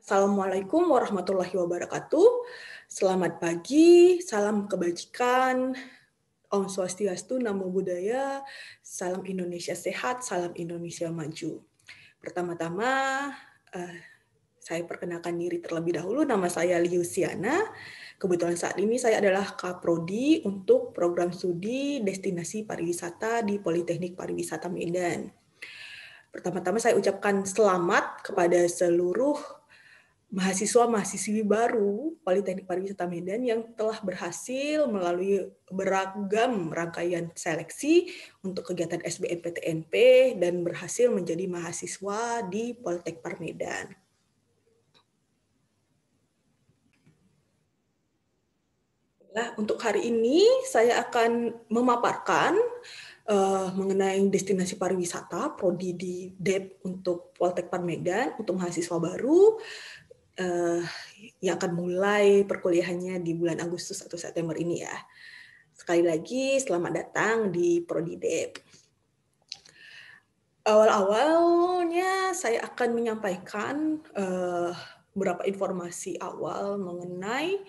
Assalamualaikum warahmatullahi wabarakatuh. Selamat pagi, salam kebajikan, Om Swastiastu, Namo Buddhaya, salam Indonesia sehat, salam Indonesia maju. Pertama-tama, saya perkenalkan diri terlebih dahulu. Nama saya Liusiana. Kebetulan saat ini saya adalah Kaprodi untuk program studi Destinasi Pariwisata di Politeknik Pariwisata Medan. Pertama-tama saya ucapkan selamat kepada seluruh mahasiswa-mahasiswi baru Politeknik Pariwisata Medan yang telah berhasil melalui beragam rangkaian seleksi untuk kegiatan SBMPTNP dan berhasil menjadi mahasiswa di Politeknik Par Medan. Nah, untuk hari ini saya akan memaparkan mengenai destinasi pariwisata prodi di DEP untuk Politeknik Par Medan untuk mahasiswa baru yang akan mulai perkuliahannya di bulan Agustus atau September ini ya. Sekali lagi, selamat datang di Prodi DEP. Awal-awalnya saya akan menyampaikan beberapa informasi awal mengenai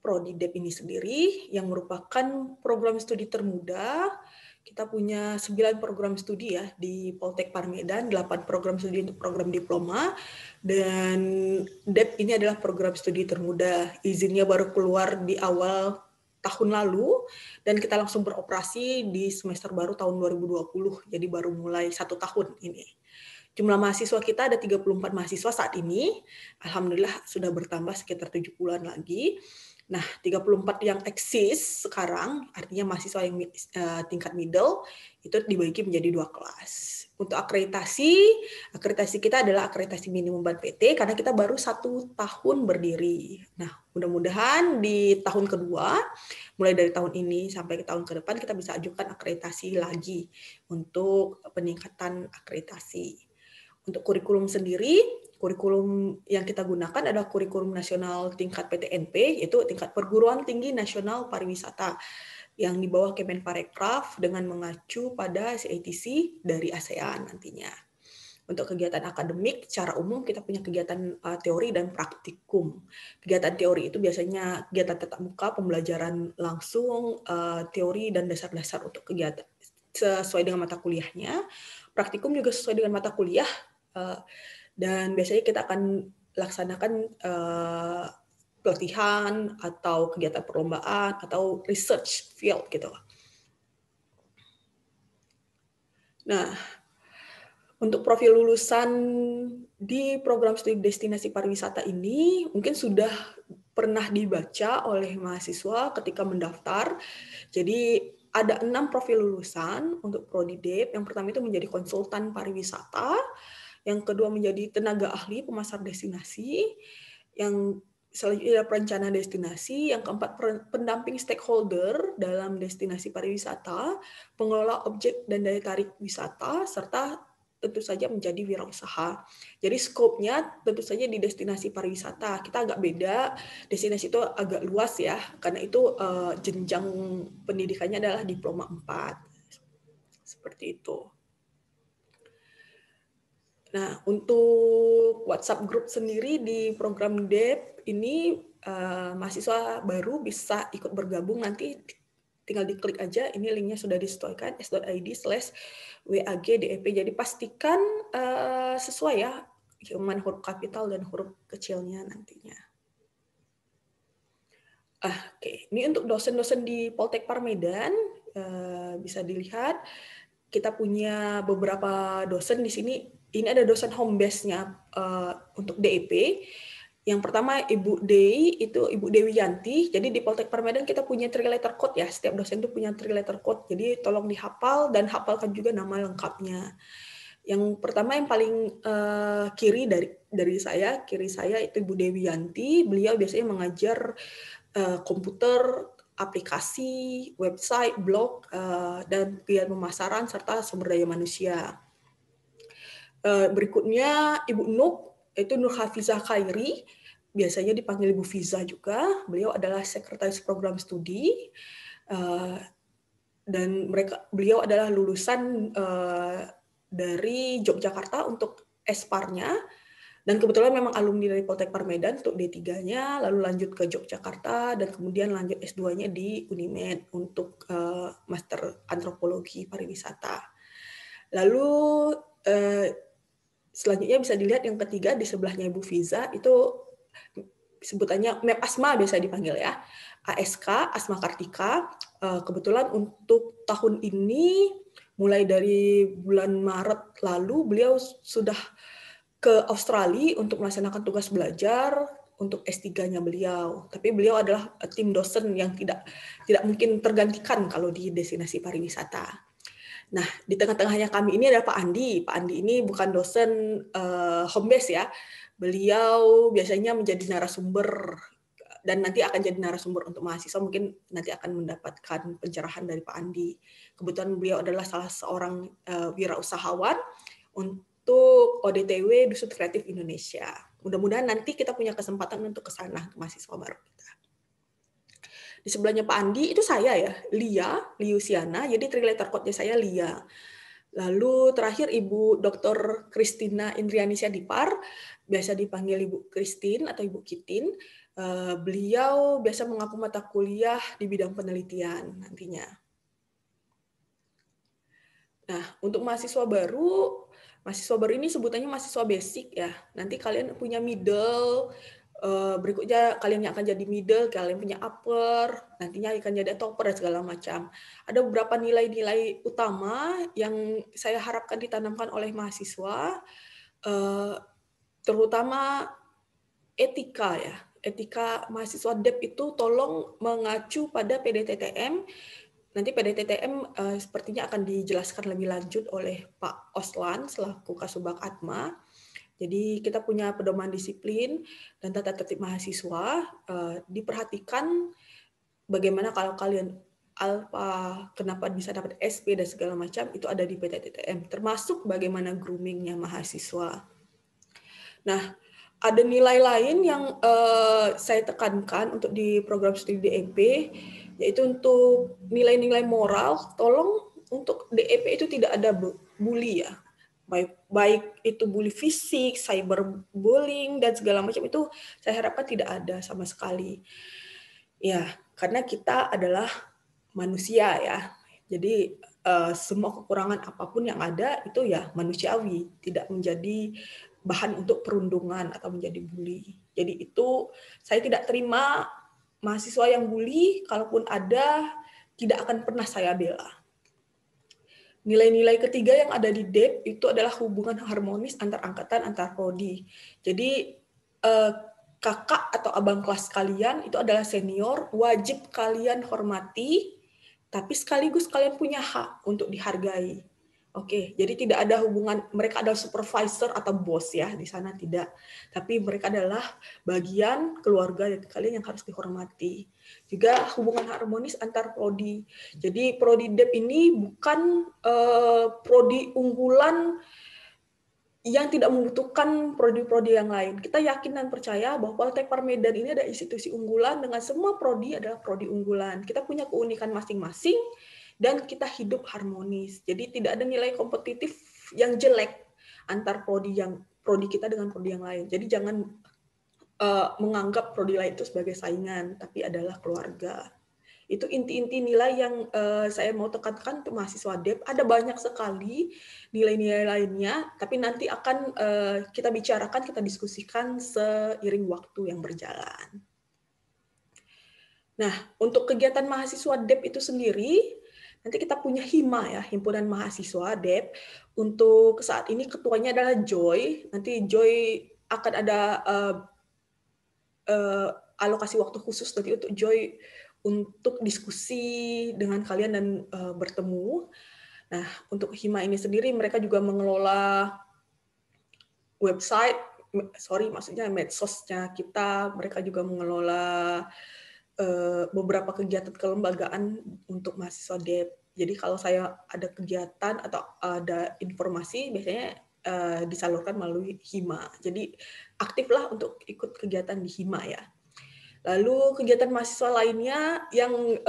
Prodi DEP ini sendiri yang merupakan program studi termuda. Kita punya 9 program studi ya di Poltek Par Medan, 8 program studi untuk program diploma, dan DEP ini adalah program studi termuda. Izinnya baru keluar di awal tahun lalu, dan kita langsung beroperasi di semester baru tahun 2020, jadi baru mulai 1 tahun ini. Jumlah mahasiswa kita ada 34 mahasiswa saat ini, alhamdulillah sudah bertambah sekitar 70-an lagi. Nah, 34 yang eksis sekarang, artinya mahasiswa yang tingkat middle, itu dibagi menjadi 2 kelas. Untuk akreditasi kita adalah akreditasi minimum BAN PT, karena kita baru 1 tahun berdiri. Nah, mudah-mudahan di tahun kedua, mulai dari tahun ini sampai ke tahun ke depan, kita bisa ajukan akreditasi lagi untuk peningkatan akreditasi. Untuk kurikulum sendiri, kurikulum yang kita gunakan adalah kurikulum nasional tingkat PTNP, yaitu tingkat perguruan tinggi nasional pariwisata yang di bawah Kemenparekraf dengan mengacu pada CATC dari ASEAN nantinya. Untuk kegiatan akademik, secara umum kita punya kegiatan teori dan praktikum. Kegiatan teori itu biasanya kegiatan tatap muka, pembelajaran langsung, teori dan dasar-dasar untuk kegiatan sesuai dengan mata kuliahnya. Praktikum juga sesuai dengan mata kuliah, dan biasanya kita akan laksanakan pelatihan atau kegiatan perlombaan atau research field gitu. Nah, untuk profil lulusan di program studi destinasi pariwisata ini mungkin sudah pernah dibaca oleh mahasiswa ketika mendaftar. Jadi ada 6 profil lulusan untuk prodi DEP. Yang pertama itu menjadi konsultan pariwisata, yang kedua menjadi tenaga ahli pemasar destinasi, yang selanjutnya perencana destinasi, yang keempat pendamping stakeholder dalam destinasi pariwisata, pengelola objek dan daya tarik wisata, serta tentu saja menjadi wirausaha. Jadi skopnya tentu saja di destinasi pariwisata. Kita agak beda, destinasi itu agak luas ya, karena itu jenjang pendidikannya adalah diploma 4. Seperti itu. Nah, untuk WhatsApp group sendiri di program DEP ini mahasiswa baru bisa ikut bergabung, nanti tinggal diklik aja, ini linknya sudah disesuaikan, s.id/WAG-DEP. Jadi pastikan sesuai ya, cuman huruf kapital dan huruf kecilnya nantinya. Oke. Ini untuk dosen-dosen di Poltek Par Medan, bisa dilihat kita punya beberapa dosen di sini. Ini ada dosen home base-nya untuk DEP. Yang pertama Ibu Dewi, itu Ibu Dewi Yanti. Jadi di Poltek Par Medan kita punya 3 letter code ya. Setiap dosen itu punya 3 letter code. Jadi tolong dihafal dan hafalkan juga nama lengkapnya. Yang pertama yang paling kiri kiri saya itu Ibu Dewi Yanti. Beliau biasanya mengajar komputer, aplikasi, website, blog, dan kegiatan pemasaran serta sumber daya manusia. Berikutnya Ibu Nuk, itu Nur Hafizah Khairi, biasanya dipanggil Ibu Fiza juga. Beliau adalah sekretaris program studi, dan beliau adalah lulusan dari Yogyakarta untuk S-Par-nya. Dan kebetulan memang alumni dari Poltekper Medan untuk D3-nya, lalu lanjut ke Yogyakarta, dan kemudian lanjut S2-nya di Unimed untuk Master Antropologi Pariwisata. Lalu selanjutnya bisa dilihat yang ketiga di sebelahnya Ibu Fiza, itu sebutannya Map Asma biasa dipanggil ya. ASK, Asma Kartika. Kebetulan untuk tahun ini, mulai dari bulan Maret lalu, beliau sudah ke Australia untuk melaksanakan tugas belajar untuk S3-nya beliau. Tapi beliau adalah tim dosen yang tidak mungkin tergantikan kalau di destinasi pariwisata. Nah, di tengah-tengahnya kami ini ada Pak Andi. Pak Andi ini bukan dosen home base ya. Beliau biasanya menjadi narasumber dan nanti akan jadi narasumber untuk mahasiswa, mungkin nanti akan mendapatkan pencerahan dari Pak Andi. Kebetulan beliau adalah salah seorang wirausahawan untuk ODTW Dusun Kreatif Indonesia. Mudah-mudahan nanti kita punya kesempatan untuk ke sana, ke mahasiswa baru kita. Di sebelahnya Pak Andi, itu saya ya, Liusiana, jadi three letter code-nya saya Lia. Lalu terakhir Ibu Dr. Kristina Indriani Syadipar, biasa dipanggil Ibu Kristin atau Ibu Kitin. Beliau biasa mengaku mata kuliah di bidang penelitian nantinya. Nah, untuk mahasiswa baru ini sebutannya mahasiswa basic ya. Nanti kalian punya middle, berikutnya kalian yang akan jadi middle, kalian punya upper, nantinya akan jadi topper dan segala macam. Ada beberapa nilai-nilai utama yang saya harapkan ditanamkan oleh mahasiswa, terutama etika ya. Etika mahasiswa DEP itu tolong mengacu pada PDTTM. Nanti PDTTM sepertinya akan dijelaskan lebih lanjut oleh Pak Oslan selaku Kasubag Atma. Jadi kita punya pedoman disiplin dan tata tertib mahasiswa. Diperhatikan bagaimana kalau kalian alpha, kenapa bisa dapat SP dan segala macam, itu ada di PDTTM. Termasuk bagaimana groomingnya mahasiswa. Nah, ada nilai lain yang saya tekankan untuk di program studi DEP, yaitu untuk nilai-nilai moral. Tolong untuk DEP itu tidak ada bully ya. Baik itu bully fisik, cyberbullying, dan segala macam itu saya harapkan tidak ada sama sekali. Ya, karena kita adalah manusia ya. Jadi semua kekurangan apapun yang ada itu ya manusiawi, tidak menjadi bahan untuk perundungan atau menjadi bully. Jadi itu saya tidak terima mahasiswa yang bully, kalaupun ada tidak akan pernah saya bela. Nilai-nilai ketiga yang ada di DEP itu adalah hubungan harmonis antar angkatan, antar prodi. Jadi kakak atau abang kelas kalian itu adalah senior, wajib kalian hormati, tapi sekaligus kalian punya hak untuk dihargai. Oke, jadi tidak ada hubungan mereka adalah supervisor atau bos ya, di sana tidak. Tapi mereka adalah bagian keluarga dari kalian yang harus dihormati. Juga hubungan harmonis antar prodi. Jadi prodi DEP ini bukan prodi unggulan yang tidak membutuhkan prodi-prodi yang lain. Kita yakin dan percaya bahwa Poltekper Medan ini ada institusi unggulan dengan semua prodi adalah prodi unggulan. Kita punya keunikan masing-masing dan kita hidup harmonis. Jadi tidak ada nilai kompetitif yang jelek antar prodi kita dengan prodi yang lain. Jadi jangan menganggap prodi lain itu sebagai saingan, tapi adalah keluarga. Itu inti-inti nilai yang saya mau tekankan untuk mahasiswa DEP. Ada banyak sekali nilai-nilai lainnya, tapi nanti akan kita bicarakan, kita diskusikan seiring waktu yang berjalan. Nah, untuk kegiatan mahasiswa DEP itu sendiri, nanti kita punya HIMA ya, Himpunan Mahasiswa DEP. Untuk saat ini ketuanya adalah Joy. Nanti Joy akan ada alokasi waktu khusus nanti untuk Joy untuk diskusi dengan kalian dan bertemu. Nah, untuk HIMA ini sendiri mereka juga mengelola website, maksudnya medsosnya kita, mereka juga mengelola beberapa kegiatan kelembagaan untuk mahasiswa DEP. Jadi kalau saya ada kegiatan atau ada informasi, biasanya disalurkan melalui HIMA. Jadi aktiflah untuk ikut kegiatan di HIMA ya. Lalu kegiatan mahasiswa lainnya yang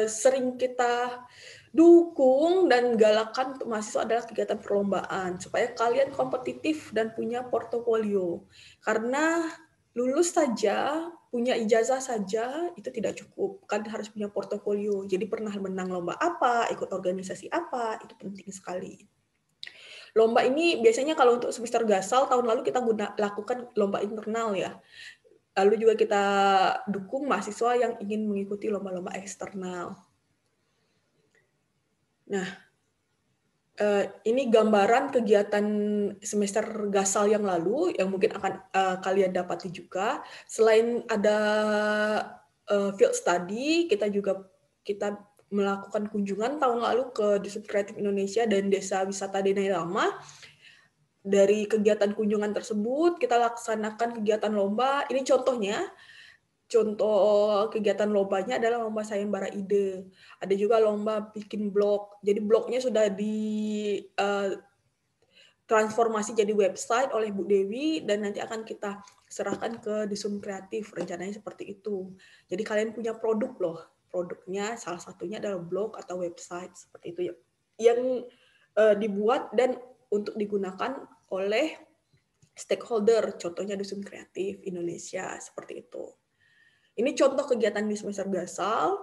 sering kita Dukung dan galakan untuk mahasiswa adalah kegiatan perlombaan supaya kalian kompetitif dan punya portofolio. Karena lulus saja, punya ijazah saja itu tidak cukup, kan harus punya portofolio. Jadi pernah menang lomba apa, ikut organisasi apa, itu penting sekali. Lomba ini biasanya kalau untuk semester gasal tahun lalu kita lakukan lomba internal ya. Lalu juga kita dukung mahasiswa yang ingin mengikuti lomba-lomba eksternal. Nah, ini gambaran kegiatan semester gasal yang lalu yang mungkin akan kalian dapati juga. Selain ada field study, kita melakukan kunjungan tahun lalu ke Disub Kreatif Indonesia dan Desa Wisata Denai Lama. Dari kegiatan kunjungan tersebut, kita laksanakan kegiatan lomba. Ini contohnya. Contoh kegiatan lombanya adalah lomba sayembara ide. Ada juga lomba bikin blog. Jadi blognya sudah transformasi jadi website oleh Bu Dewi dan nanti akan kita serahkan ke Disum Kreatif. Rencananya seperti itu. Jadi kalian punya produk loh. Produknya salah satunya adalah blog atau website seperti itu yang dibuat dan untuk digunakan oleh stakeholder. Contohnya Disum Kreatif Indonesia seperti itu. Ini contoh kegiatan di semester gasal.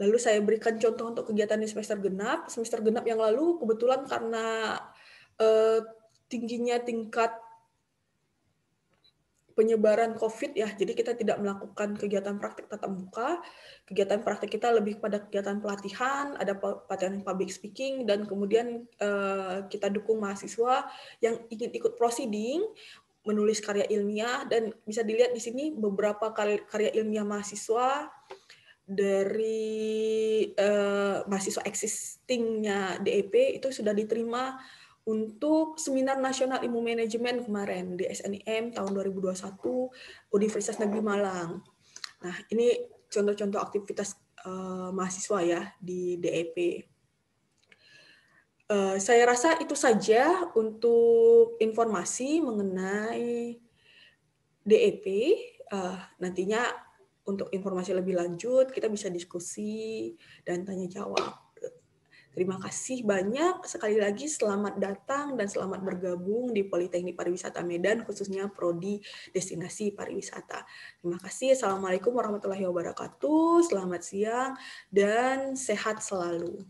Lalu saya berikan contoh untuk kegiatan di semester genap. Semester genap yang lalu kebetulan karena tingginya tingkat penyebaran COVID ya, jadi kita tidak melakukan kegiatan praktik tatap muka. Kegiatan praktik kita lebih pada kegiatan pelatihan, ada pelatihan public speaking, dan kemudian kita dukung mahasiswa yang ingin ikut proceeding, menulis karya ilmiah, dan bisa dilihat di sini beberapa karya ilmiah mahasiswa dari mahasiswa existingnya DEP itu sudah diterima untuk Seminar Nasional Ilmu Manajemen kemarin di SNIM tahun 2021 Universitas Negeri Malang. Nah, ini contoh-contoh aktivitas mahasiswa ya di DEP. Saya rasa itu saja untuk informasi mengenai DEP. Nantinya untuk informasi lebih lanjut kita bisa diskusi dan tanya jawab. Terima kasih banyak. Sekali lagi selamat datang dan selamat bergabung di Politeknik Pariwisata Medan, khususnya Prodi Destinasi Pariwisata. Terima kasih. Assalamualaikum warahmatullahi wabarakatuh. Selamat siang dan sehat selalu.